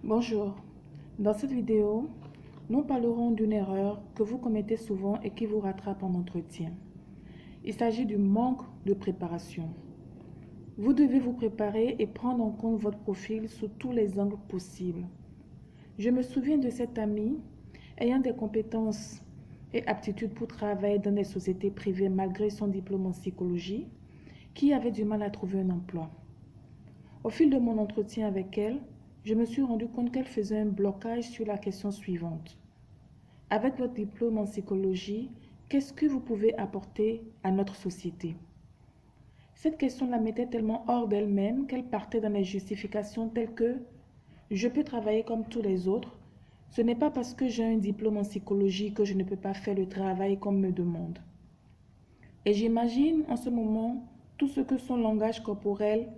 Bonjour, dans cette vidéo, nous parlerons d'une erreur que vous commettez souvent et qui vous rattrape en entretien. Il s'agit du manque de préparation. Vous devez vous préparer et prendre en compte votre profil sous tous les angles possibles. Je me souviens de cet ami ayant des compétences et aptitudes pour travailler dans des sociétés privées malgré son diplôme en psychologie, qui avait du mal à trouver un emploi. Au fil de mon entretien avec elle, je me suis rendu compte qu'elle faisait un blocage sur la question suivante. Avec votre diplôme en psychologie, qu'est-ce que vous pouvez apporter à notre société? Cette question la mettait tellement hors d'elle-même qu'elle partait dans les justifications telles que je peux travailler comme tous les autres. Ce n'est pas parce que j'ai un diplôme en psychologie que je ne peux pas faire le travail qu'on me demande. Et j'imagine en ce moment tout ce que son langage corporel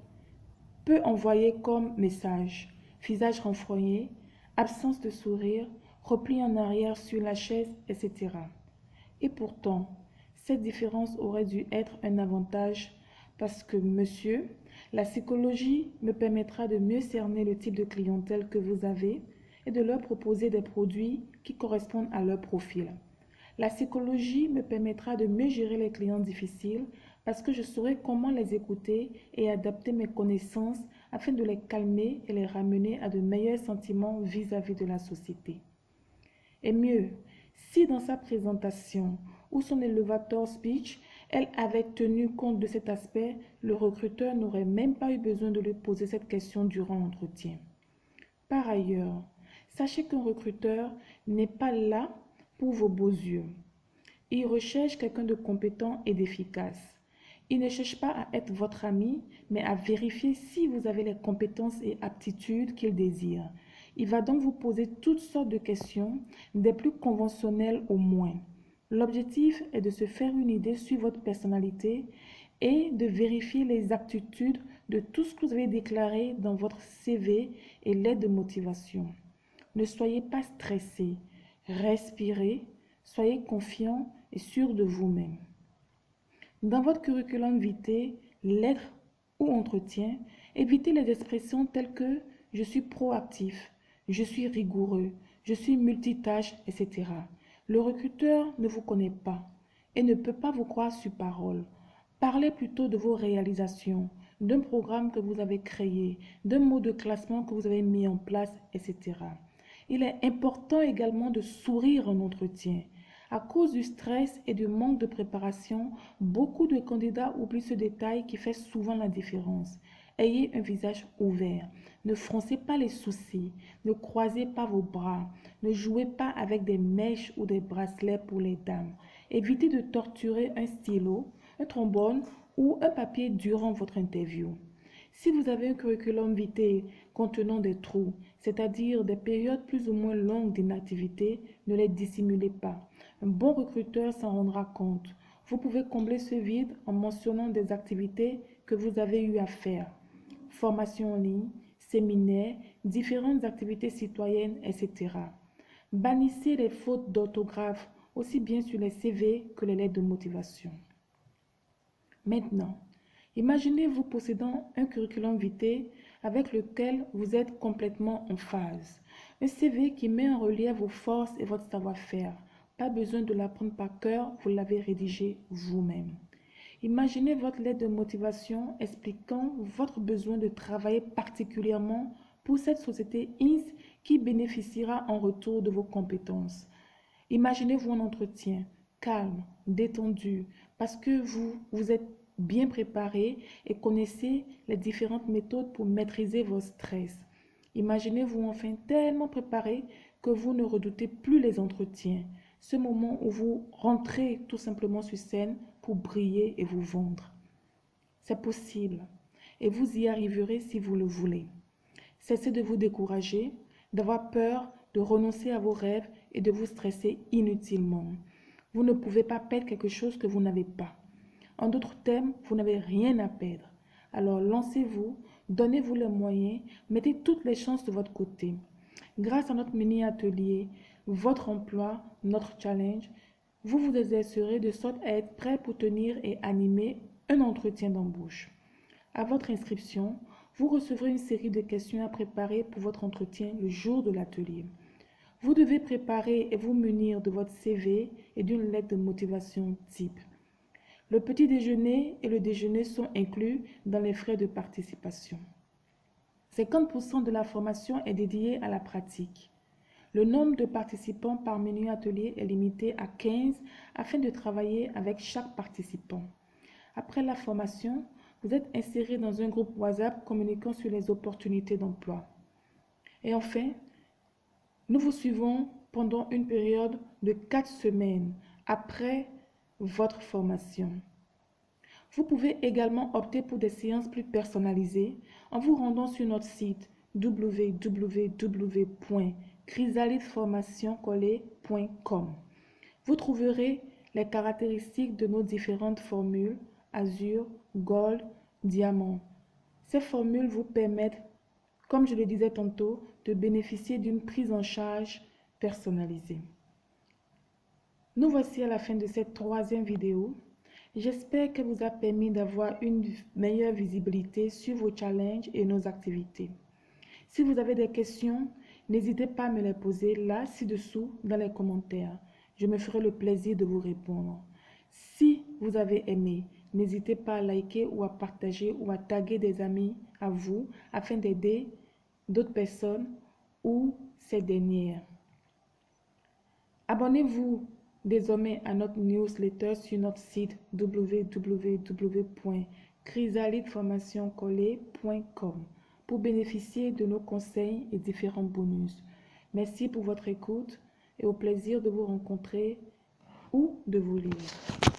peut envoyer comme message: visage renfrogné, absence de sourire, repli en arrière sur la chaise, etc. Et pourtant, cette différence aurait dû être un avantage parce que, monsieur, la psychologie me permettra de mieux cerner le type de clientèle que vous avez et de leur proposer des produits qui correspondent à leur profil. La psychologie me permettra de mieux gérer les clients difficiles parce que je saurai comment les écouter et adapter mes connaissances afin de les calmer et les ramener à de meilleurs sentiments vis-à-vis de la société. Et mieux, si dans sa présentation ou son elevator speech, elle avait tenu compte de cet aspect, le recruteur n'aurait même pas eu besoin de lui poser cette question durant l'entretien. Par ailleurs, sachez qu'un recruteur n'est pas là pour vos beaux yeux. Il recherche quelqu'un de compétent et d'efficace. Il ne cherche pas à être votre ami, mais à vérifier si vous avez les compétences et aptitudes qu'il désire. Il va donc vous poser toutes sortes de questions, des plus conventionnelles au moins. L'objectif est de se faire une idée sur votre personnalité et de vérifier les aptitudes de tout ce que vous avez déclaré dans votre CV et lettre de motivation. Ne soyez pas stressé, respirez, soyez confiant et sûr de vous-même. Dans votre curriculum vitae, lettre ou entretien, évitez les expressions telles que je suis proactif, je suis rigoureux, je suis multitâche, etc. Le recruteur ne vous connaît pas et ne peut pas vous croire sur parole. Parlez plutôt de vos réalisations, d'un programme que vous avez créé, d'un mode de classement que vous avez mis en place, etc. Il est important également de sourire en entretien. À cause du stress et du manque de préparation, beaucoup de candidats oublient ce détail qui fait souvent la différence. Ayez un visage ouvert. Ne froncez pas les sourcils. Ne croisez pas vos bras. Ne jouez pas avec des mèches ou des bracelets pour les dames. Évitez de torturer un stylo, un trombone ou un papier durant votre interview. Si vous avez un curriculum vitae contenant des trous, c'est-à-dire des périodes plus ou moins longues d'inactivité, ne les dissimulez pas. Un bon recruteur s'en rendra compte. Vous pouvez combler ce vide en mentionnant des activités que vous avez eu à faire. Formation en ligne, séminaires, différentes activités citoyennes, etc. Bannissez les fautes d'orthographe, aussi bien sur les CV que les lettres de motivation. Maintenant, imaginez-vous possédant un curriculum vitae avec lequel vous êtes complètement en phase. Un CV qui met en relief vos forces et votre savoir-faire. Pas besoin de l'apprendre par cœur, vous l'avez rédigé vous-même. Imaginez votre lettre de motivation expliquant votre besoin de travailler particulièrement pour cette société INS qui bénéficiera en retour de vos compétences. Imaginez-vous en entretien, calme, détendu, parce que vous êtes bien préparé et connaissez les différentes méthodes pour maîtriser vos stress. Imaginez-vous enfin tellement préparé que vous ne redoutez plus les entretiens, ce moment où vous rentrez tout simplement sur scène pour briller et vous vendre. C'est possible et vous y arriverez si vous le voulez. Cessez de vous décourager, d'avoir peur, de renoncer à vos rêves et de vous stresser inutilement. Vous ne pouvez pas perdre quelque chose que vous n'avez pas. En d'autres termes, vous n'avez rien à perdre. Alors lancez-vous, donnez-vous les moyens, mettez toutes les chances de votre côté. Grâce à notre mini-atelier, votre emploi, notre challenge, vous vous exercerez de sorte à être prêt pour tenir et animer un entretien d'embauche. À votre inscription, vous recevrez une série de questions à préparer pour votre entretien le jour de l'atelier. Vous devez préparer et vous munir de votre CV et d'une lettre de motivation type. Le petit déjeuner et le déjeuner sont inclus dans les frais de participation. 50% de la formation est dédiée à la pratique. Le nombre de participants par menu atelier est limité à 15 afin de travailler avec chaque participant. Après la formation, vous êtes inséré dans un groupe WhatsApp communiquant sur les opportunités d'emploi. Et enfin, nous vous suivons pendant une période de 4 semaines après votre formation. Vous pouvez également opter pour des séances plus personnalisées en vous rendant sur notre site www.chrysalitesformationcollée.com. Vous trouverez les caractéristiques de nos différentes formules Azure, Gold, Diamant. Ces formules vous permettent, comme je le disais tantôt, de bénéficier d'une prise en charge personnalisée. Nous voici à la fin de cette 3e vidéo. J'espère qu'elle vous a permis d'avoir une meilleure visibilité sur vos challenges et nos activités. Si vous avez des questions, n'hésitez pas à me les poser là, ci-dessous, dans les commentaires. Je me ferai le plaisir de vous répondre. Si vous avez aimé, n'hésitez pas à liker ou à partager ou à taguer des amis à vous afin d'aider d'autres personnes ou ces dernières. Abonnez-vous désormais à notre newsletter sur notre site www.chrysalitesformationcollée.com pour bénéficier de nos conseils et différents bonus. Merci pour votre écoute et au plaisir de vous rencontrer ou de vous lire.